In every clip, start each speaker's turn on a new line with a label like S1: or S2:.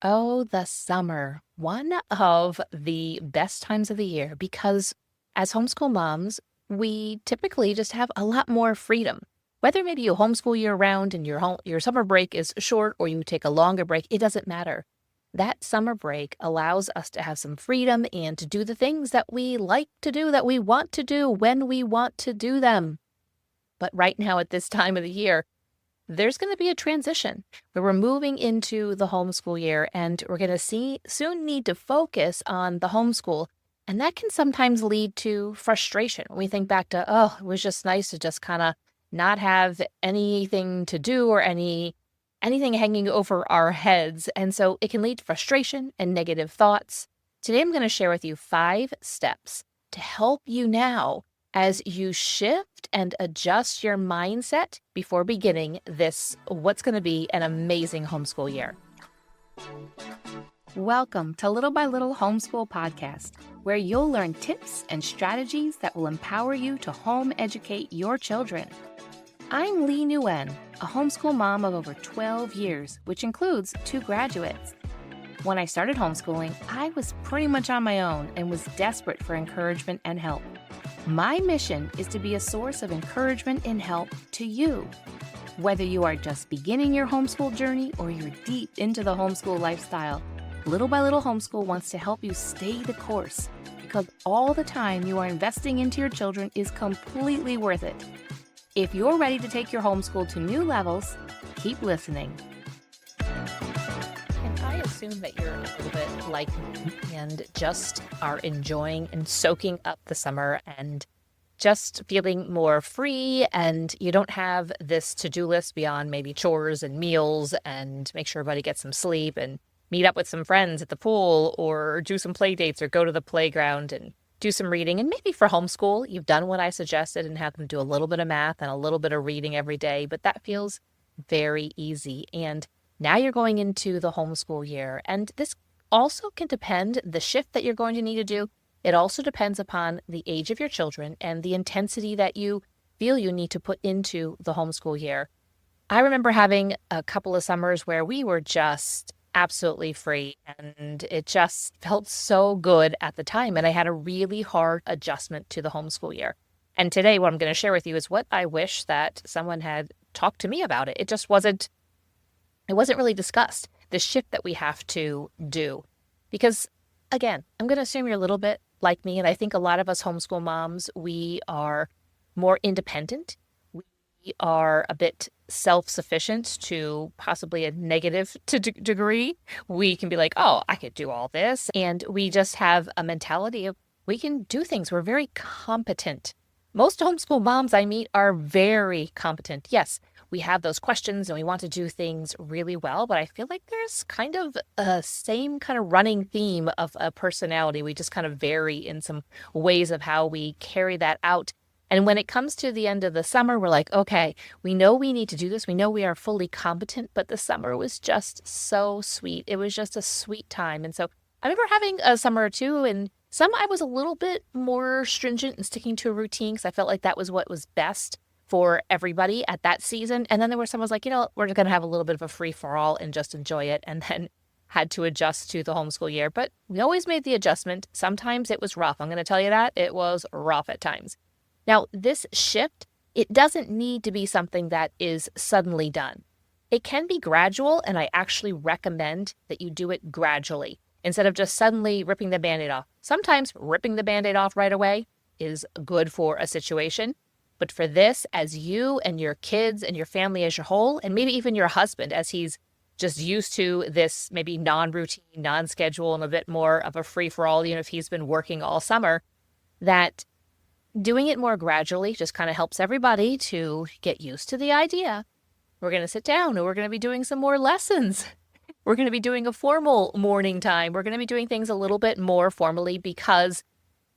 S1: Oh, the summer. One of the best times of the year because as homeschool moms, we typically just have a lot more freedom. Whether maybe you homeschool year round and your summer break is short or you take a longer break, it doesn't matter. That summer break allows us to have some freedom and to do the things that we like to do, that we want to do when we want to do them. But right now at this time of the year, there's going to be a transition where we're moving into the homeschool year and we're going to soon need to focus on the homeschool. And that can sometimes lead to frustration when we think back to, oh, it was just nice to just kind of not have anything to do or anything hanging over our heads. And so it can lead to frustration and negative thoughts. Today, I'm going to share with you 5 steps to help you now as you shift and adjust your mindset before beginning this, what's going to be an amazing homeschool year. Welcome to Little by Little Homeschool Podcast, where you'll learn tips and strategies that will empower you to home educate your children. I'm Leigh Nguyen, a homeschool mom of over 12 years, which includes 2 graduates. When I started homeschooling, I was pretty much on my own and was desperate for encouragement and help. My mission is to be a source of encouragement and help to you. Whether you are just beginning your homeschool journey or you're deep into the homeschool lifestyle, Little by Little Homeschool wants to help you stay the course because all the time you are investing into your children is completely worth it. If you're ready to take your homeschool to new levels, keep listening. And I assume that you're a little bit like me and just are enjoying and soaking up the summer and just feeling more free, and you don't have this to-do list beyond maybe chores and meals and make sure everybody gets some sleep and meet up with some friends at the pool or do some play dates or go to the playground and do some reading. And maybe for homeschool, you've done what I suggested and have them do a little bit of math and a little bit of reading every day, but that feels very easy. And now you're going into the homeschool year, and this also can depend, the shift that you're going to need to do, it also depends upon the age of your children and the intensity that you feel you need to put into the homeschool year. I remember having a couple of summers where we were just absolutely free, and it just felt so good at the time, and I had a really hard adjustment to the homeschool year. And today, what I'm going to share with you is what I wish that someone had talked to me about it. It wasn't really discussed, the shift that we have to do. Because, again, I'm going to assume you're a little bit like me, and I think a lot of us homeschool moms, we are more independent. We are a bit self-sufficient to possibly a negative degree. We can be like, oh, I could do all this. And we just have a mentality of we can do things. We're very competent. Most homeschool moms I meet are very competent. Yes, we have those questions and we want to do things really well, but I feel like there's kind of a same kind of running theme of a personality. We just kind of vary in some ways of how we carry that out. And when it comes to the end of the summer, we're like, okay, we know we need to do this. We know we are fully competent, but the summer was just so sweet. It was just a sweet time. And so I remember having a summer or two, and some I was a little bit more stringent in sticking to a routine because I felt like that was what was best for everybody at that season. And then there were some I was like, we're going to have a little bit of a free-for-all and just enjoy it, and then had to adjust to the homeschool year. But we always made the adjustment. Sometimes it was rough. I'm going to tell you that. It was rough at times. Now, this shift, it doesn't need to be something that is suddenly done. It can be gradual, and I actually recommend that you do it gradually instead of just suddenly ripping the Band-Aid off. Sometimes ripping the Band-Aid off right away is good for a situation. But for this, as you and your kids and your family as a whole, and maybe even your husband, as he's just used to this maybe non-routine, non-schedule, and a bit more of a free-for-all, if he's been working all summer, that doing it more gradually just kind of helps everybody to get used to the idea. We're going to sit down and we're going to be doing some more lessons. We're going to be doing a formal morning time. We're going to be doing things a little bit more formally because,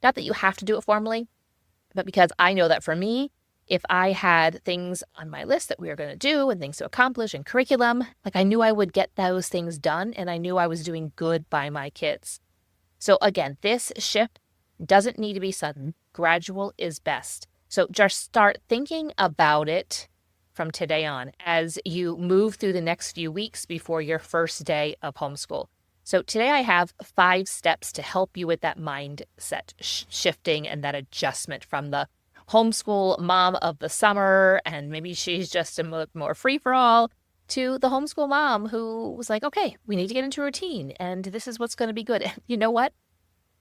S1: not that you have to do it formally, but because I know that for me, if I had things on my list that we were going to do and things to accomplish and curriculum, like I knew I would get those things done and I knew I was doing good by my kids. So again, this shift doesn't need to be sudden. Gradual is best. So just start thinking about it from today on as you move through the next few weeks before your first day of homeschool. So today I have 5 steps to help you with that mindset shifting and that adjustment from the homeschool mom of the summer, and maybe she's just a more free-for-all, to the homeschool mom who was like, okay, we need to get into a routine, and this is what's going to be good. And you know what?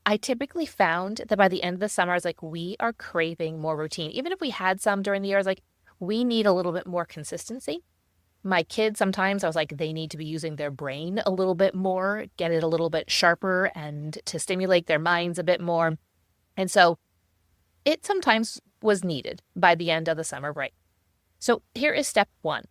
S1: I typically found that by the end of the summer, I was like, we are craving more routine. Even if we had some during the year, I was like, we need a little bit more consistency. My kids, sometimes I was like, they need to be using their brain a little bit more, get it a little bit sharper, and to stimulate their minds a bit more. And so it sometimes was needed by the end of the summer break. So here is step 1,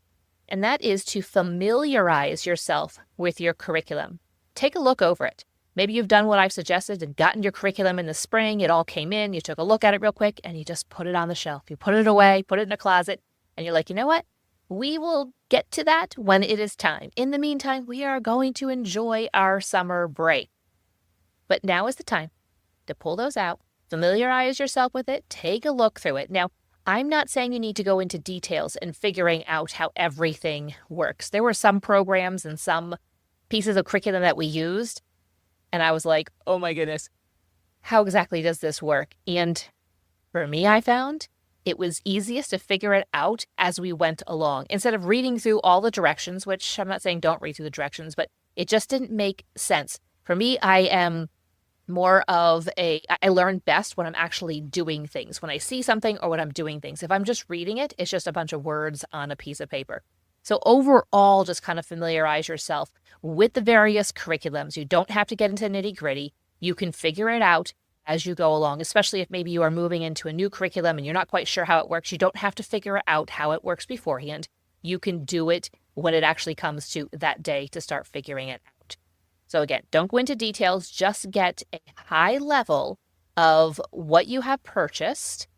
S1: and that is to familiarize yourself with your curriculum. Take a look over it. Maybe you've done what I've suggested and gotten your curriculum in the spring. It all came in. You took a look at it real quick and you just put it on the shelf. You put it away, put it in a closet, and you're like, you know what? We will get to that when it is time. In the meantime, we are going to enjoy our summer break. But now is the time to pull those out, familiarize yourself with it, take a look through it. Now, I'm not saying you need to go into details and figuring out how everything works. There were some programs and some pieces of curriculum that we used, and I was like, oh my goodness, how exactly does this work? And for me, I found it was easiest to figure it out as we went along. Instead of reading through all the directions, which I'm not saying don't read through the directions, but it just didn't make sense. For me, I am more of I learn best when I'm actually doing things, when I see something or when I'm doing things. If I'm just reading it, it's just a bunch of words on a piece of paper. So overall, just kind of familiarize yourself with the various curriculums. You don't have to get into nitty gritty. You can figure it out as you go along, especially if maybe you are moving into a new curriculum and you're not quite sure how it works. You don't have to figure out how it works beforehand. You can do it when it actually comes to that day to start figuring it out. So again, don't go into details, just get a high level of what you have purchased.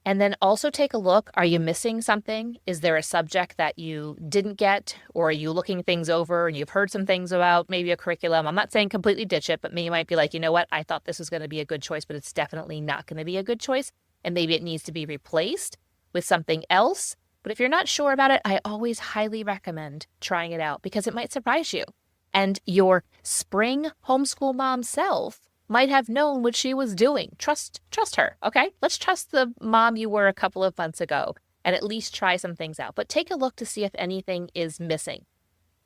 S1: And then also take a look, are you missing something? Is there a subject that you didn't get? Or are you looking things over and you've heard some things about maybe a curriculum? I'm not saying completely ditch it, but maybe you might be like, you know what? I thought this was going to be a good choice, but it's definitely not going to be a good choice. And maybe it needs to be replaced with something else. But if you're not sure about it, I always highly recommend trying it out because it might surprise you. And your spring homeschool mom self might have known what she was doing. Trust her, okay? Let's trust the mom you were a couple of months ago and at least try some things out. But take a look to see if anything is missing.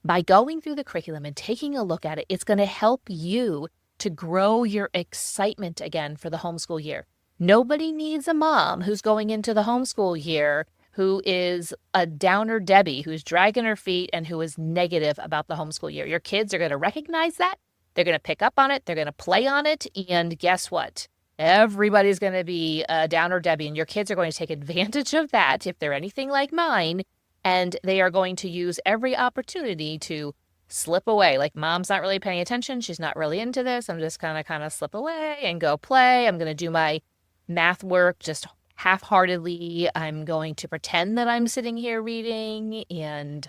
S1: By going through the curriculum and taking a look at it, it's going to help you to grow your excitement again for the homeschool year. Nobody needs a mom who's going into the homeschool year who is a downer Debbie, who's dragging her feet and who is negative about the homeschool year. Your kids are going to recognize that. They're going to pick up on it. They're going to play on it. And guess what? Everybody's going to be a downer Debbie. And your kids are going to take advantage of that if they're anything like mine. And they are going to use every opportunity to slip away. Like, mom's not really paying attention. She's not really into this. I'm just going to kind of slip away and go play. I'm going to do my math work just half-heartedly. I'm going to pretend that I'm sitting here reading. And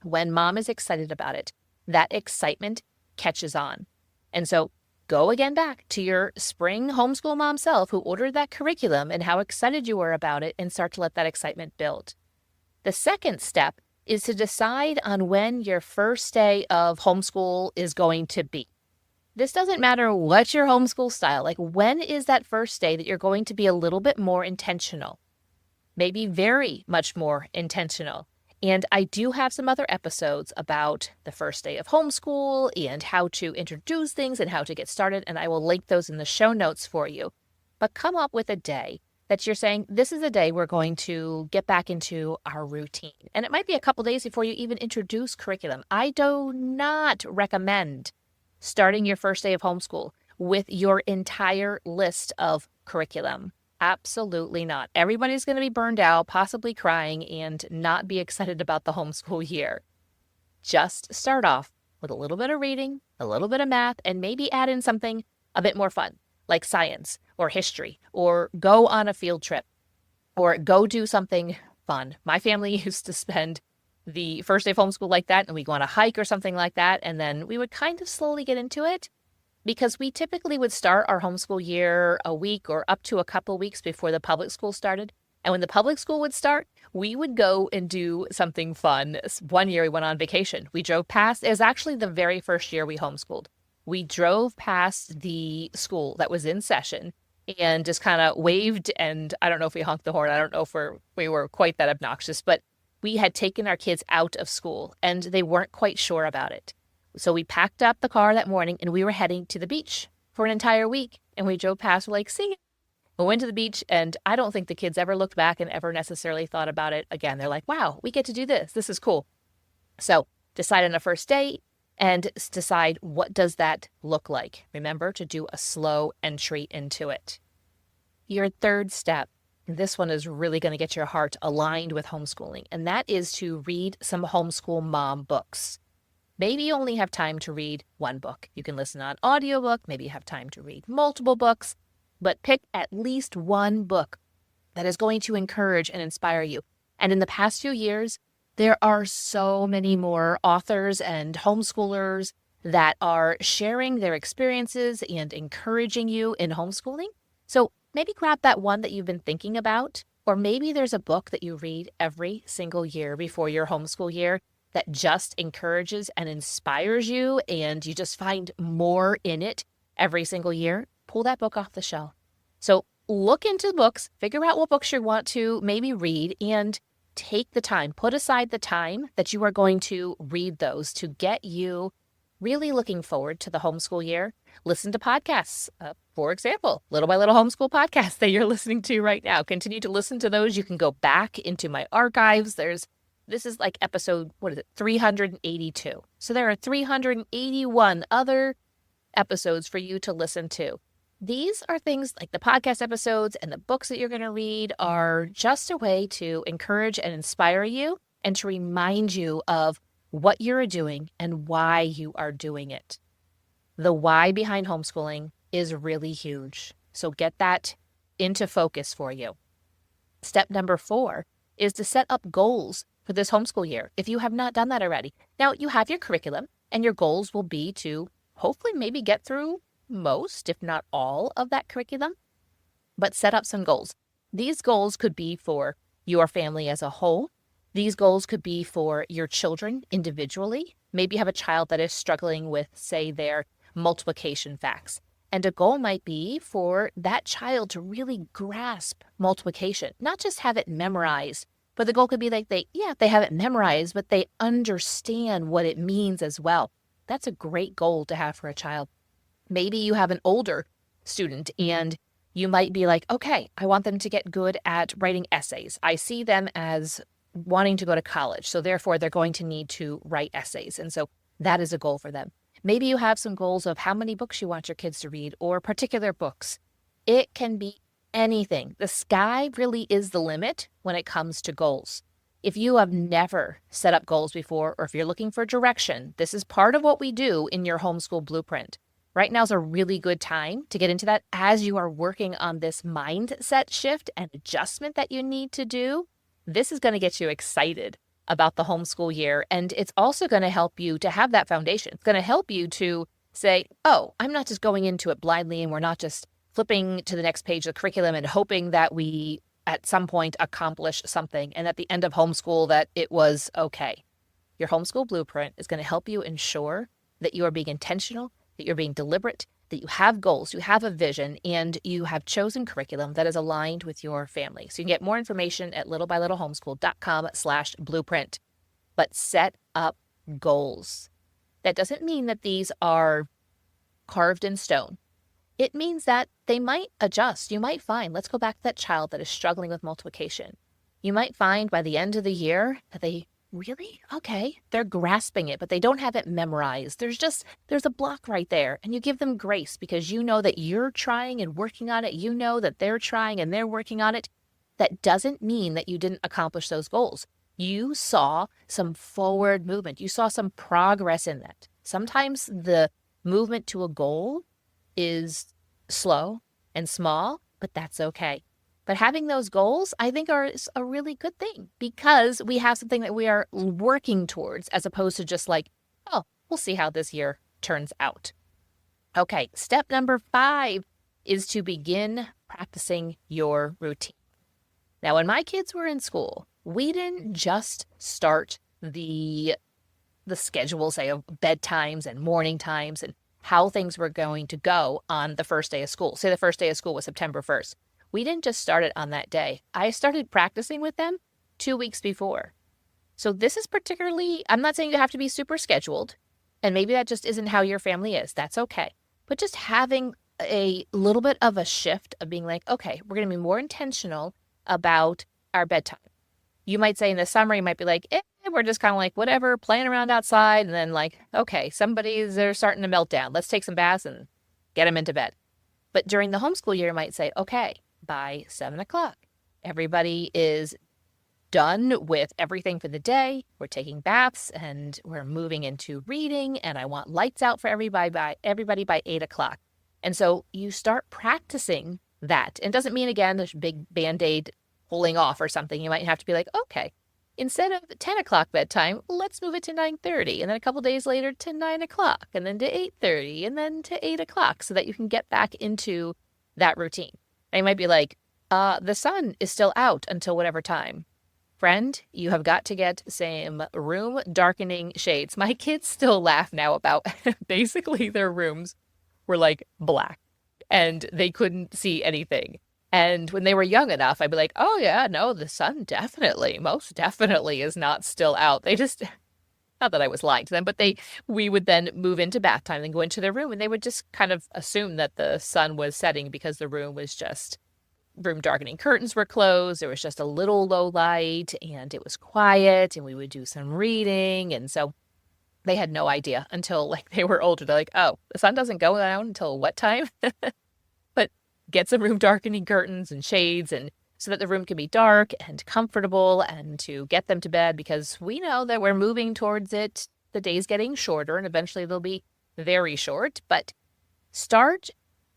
S1: when mom is excited about it, that excitement catches on. And so go again back to your spring homeschool mom self who ordered that curriculum and how excited you were about it and start to let that excitement build. The second step is to decide on when your first day of homeschool is going to be. This doesn't matter what your homeschool style, like when is that first day that you're going to be a little bit more intentional, maybe very much more intentional. And I do have some other episodes about the first day of homeschool and how to introduce things and how to get started. And I will link those in the show notes for you. But come up with a day that you're saying, this is a day we're going to get back into our routine. And it might be a couple days before you even introduce curriculum. I do not recommend starting your first day of homeschool with your entire list of curriculum. Absolutely not. Everybody's going to be burned out, possibly crying, and not be excited about the homeschool year. Just start off with a little bit of reading, a little bit of math, and maybe add in something a bit more fun, like science or history, or go on a field trip, or go do something fun. My family used to spend the first day of homeschool like that, and we go on a hike or something like that, and then we would kind of slowly get into it because we typically would start our homeschool year a week or up to a couple weeks before the public school started. And when the public school would start, we would go and do something fun. One year we went on vacation. We drove past, it was actually the very first year we homeschooled. We drove past the school that was in session and just kind of waved. And I don't know if we honked the horn. I don't know if we were quite that obnoxious, but we had taken our kids out of school and they weren't quite sure about it. So we packed up the car that morning and we were heading to the beach for an entire week. And we drove past, we're like, see, we went to the beach, and I don't think the kids ever looked back and ever necessarily thought about it again. They're like, wow, we get to do this. This is cool. So decide on a first date and decide, what does that look like? Remember to do a slow entry into it. Your third step, this one is really going to get your heart aligned with homeschooling, and that is to read some homeschool mom books. Maybe you only have time to read one book. You can listen on audiobook. Maybe you have time to read multiple books. But pick at least one book that is going to encourage and inspire you. And in the past few years, there are so many more authors and homeschoolers that are sharing their experiences and encouraging you in homeschooling. So maybe grab that one that you've been thinking about, or maybe there's a book that you read every single year before your homeschool year that just encourages and inspires you, and you just find more in it every single year. Pull that book off the shelf. So look into books, figure out what books you want to maybe read, and take the time, put aside the time that you are going to read those to get you really looking forward to the homeschool year. Listen to podcasts, for example, Little by Little Homeschool podcast that you're listening to right now. Continue to listen to those. You can go back into my archives. This is like episode, 382. So there are 381 other episodes for you to listen to. These are things like the podcast episodes and the books that you're going to read are just a way to encourage and inspire you and to remind you of what you're doing and why you are doing it. The why behind homeschooling is really huge. So get that into focus for you. Step number 4 is to set up goals for this homeschool year if you have not done that already. Now, you have your curriculum and your goals will be to hopefully maybe get through most, if not all, of that curriculum, but set up some goals. These goals could be for your family as a whole. These goals could be for your children individually. Maybe you have a child that is struggling with, say, their multiplication facts. And a goal might be for that child to really grasp multiplication, not just have it memorized, but the goal could be like they have it memorized, but they understand what it means as well. That's a great goal to have for a child. Maybe you have an older student and you might be like, okay, I want them to get good at writing essays. I see them as wanting to go to college, so therefore they're going to need to write essays. And so that is a goal for them. Maybe you have some goals of how many books you want your kids to read or particular books. It can be anything. The sky really is the limit when it comes to goals. If you have never set up goals before, or if you're looking for direction, this is part of what we do in your homeschool blueprint. Right now is a really good time to get into that as you are working on this mindset shift and adjustment that you need to do. This is going to get you excited about the homeschool year, and it's also going to help you to have that foundation. It's going to help you to say, oh, I'm not just going into it blindly, and we're not just flipping to the next page of the curriculum and hoping that we at some point accomplish something, and at the end of homeschool that it was okay. Your homeschool blueprint is going to help you ensure that you are being intentional, that you're being deliberate, that you have goals, you have a vision, and you have chosen curriculum that is aligned with your family. So you can get more information at littlebylittlehomeschool.com/blueprint. But set up goals. That doesn't mean that these are carved in stone. It means that they might adjust. You might find, let's go back to that child that is struggling with multiplication. You might find by the end of the year that they really, okay, they're grasping it, but they don't have it memorized. There's a block right there, and you give them grace because you know that you're trying and working on it. You know that they're trying and they're working on it. That doesn't mean that you didn't accomplish those goals. You saw some forward movement. You saw some progress in that. Sometimes the movement to a goal is slow and small, but that's okay. But having those goals, I think, is a really good thing because we have something that we are working towards as opposed to just like, oh, we'll see how this year turns out. Okay, step number 5 is to begin practicing your routine. Now, when my kids were in school, we didn't just start the schedule, say, of bedtimes and morning times and how things were going to go on the first day of school. Say the first day of school was September 1st. We didn't just start it on that day. I started practicing with them 2 weeks before. So this is particularly, I'm not saying you have to be super scheduled, and maybe that just isn't how your family is. That's okay. But just having a little bit of a shift of being like, okay, we're going to be more intentional about our bedtime. You might say in the summer, you might be like, we're just kind of like, whatever, playing around outside. And then like, okay, they're starting to melt down. Let's take some baths and get them into bed. But during the homeschool year, you might say, okay, by 7 o'clock, everybody is done with everything for the day. We're taking baths and we're moving into reading, and I want lights out for everybody by 8 o'clock. And so you start practicing that. And it doesn't mean, again, this big Band-Aid pulling off or something. You might have to be like, okay, instead of 10 o'clock bedtime, let's move it to 9:30, and then a couple days later to 9 o'clock, and then to 8:30, and then to 8 o'clock, so that you can get back into that routine. And you might be like, the sun is still out until whatever time. Friend, you have got to get some room darkening shades. My kids still laugh now about basically their rooms were like black and they couldn't see anything. And when they were young enough, I'd be like, oh yeah, no, the sun most definitely is not still out. They just, not that I was lying to them, but we would then move into bath time and go into their room, and they would just kind of assume that the sun was setting because the room darkening curtains were closed. There was just a little low light and it was quiet, and we would do some reading. And so they had no idea until like they were older. They're like, oh, the sun doesn't go down until what time? But get some room darkening curtains and shades, and so that the room can be dark and comfortable, and to get them to bed, because we know that we're moving towards it. The day's getting shorter and eventually they'll be very short. But start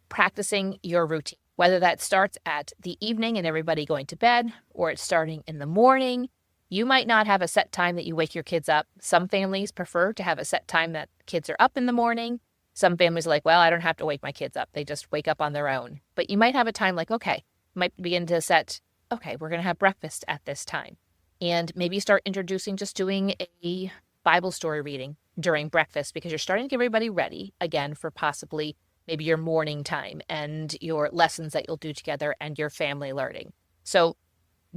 S1: practicing your routine, whether that starts at the evening and everybody going to bed, or it's starting in the morning. You might not have a set time that you wake your kids up. Some families prefer to have a set time that kids are up in the morning. Some families are like, well, I don't have to wake my kids up. They just wake up on their own. But you might have a time like, okay, you might begin to set, okay, we're going to have breakfast at this time. And maybe start introducing just doing a Bible story reading during breakfast, because you're starting to get everybody ready again for possibly maybe your morning time and your lessons that you'll do together and your family learning. So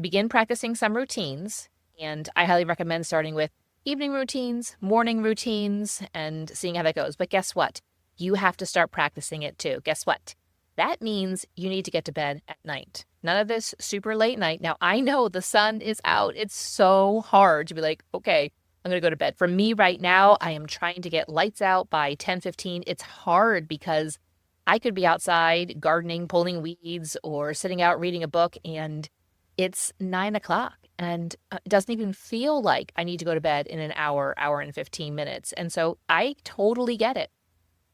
S1: begin practicing some routines, and I highly recommend starting with evening routines, morning routines, and seeing how that goes. But guess what? You have to start practicing it too. Guess what? That means you need to get to bed at night. None of this super late night. Now, I know the sun is out. It's so hard to be like, okay, I'm going to go to bed. For me right now, I am trying to get lights out by 10:15. It's hard because I could be outside gardening, pulling weeds, or sitting out reading a book, and it's 9 o'clock. And it doesn't even feel like I need to go to bed in an hour and 15 minutes. And so I totally get it.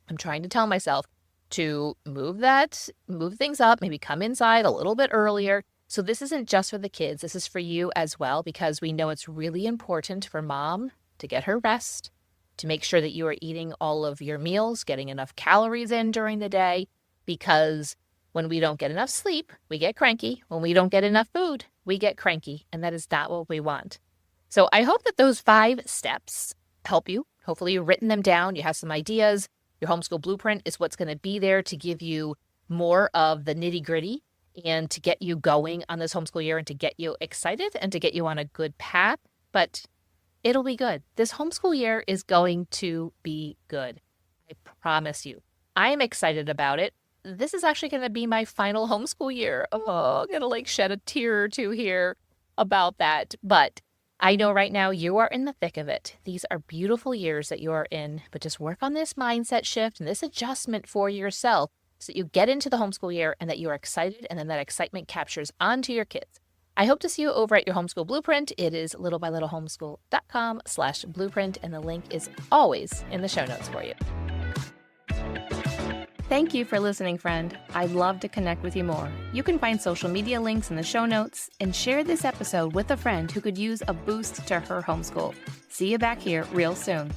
S1: I'm trying to tell myself to move things up, maybe come inside a little bit earlier. So this isn't just for the kids. This is for you as well, because we know it's really important for mom to get her rest, to make sure that you are eating all of your meals, getting enough calories in during the day, because when we don't get enough sleep, we get cranky. When we don't get enough food, we get cranky, and that is not what we want. So I hope that those 5 steps help you. Hopefully you've written them down. You have some ideas. Your homeschool blueprint is what's going to be there to give you more of the nitty-gritty and to get you going on this homeschool year and to get you excited and to get you on a good path. But it'll be good. This homeschool year is going to be good. I promise you. I am excited about it. This is actually going to be my final homeschool year. Oh, I'm going to shed a tear or two here about that. But I know right now you are in the thick of it. These are beautiful years that you are in, but just work on this mindset shift and this adjustment for yourself so that you get into the homeschool year and that you are excited, and then that excitement captures onto your kids. I hope to see you over at your homeschool blueprint. It is littlebylittlehomeschool.com/blueprint, and the link is always in the show notes for you. Thank you for listening, friend. I'd love to connect with you more. You can find social media links in the show notes, and share this episode with a friend who could use a boost to her homeschool. See you back here real soon.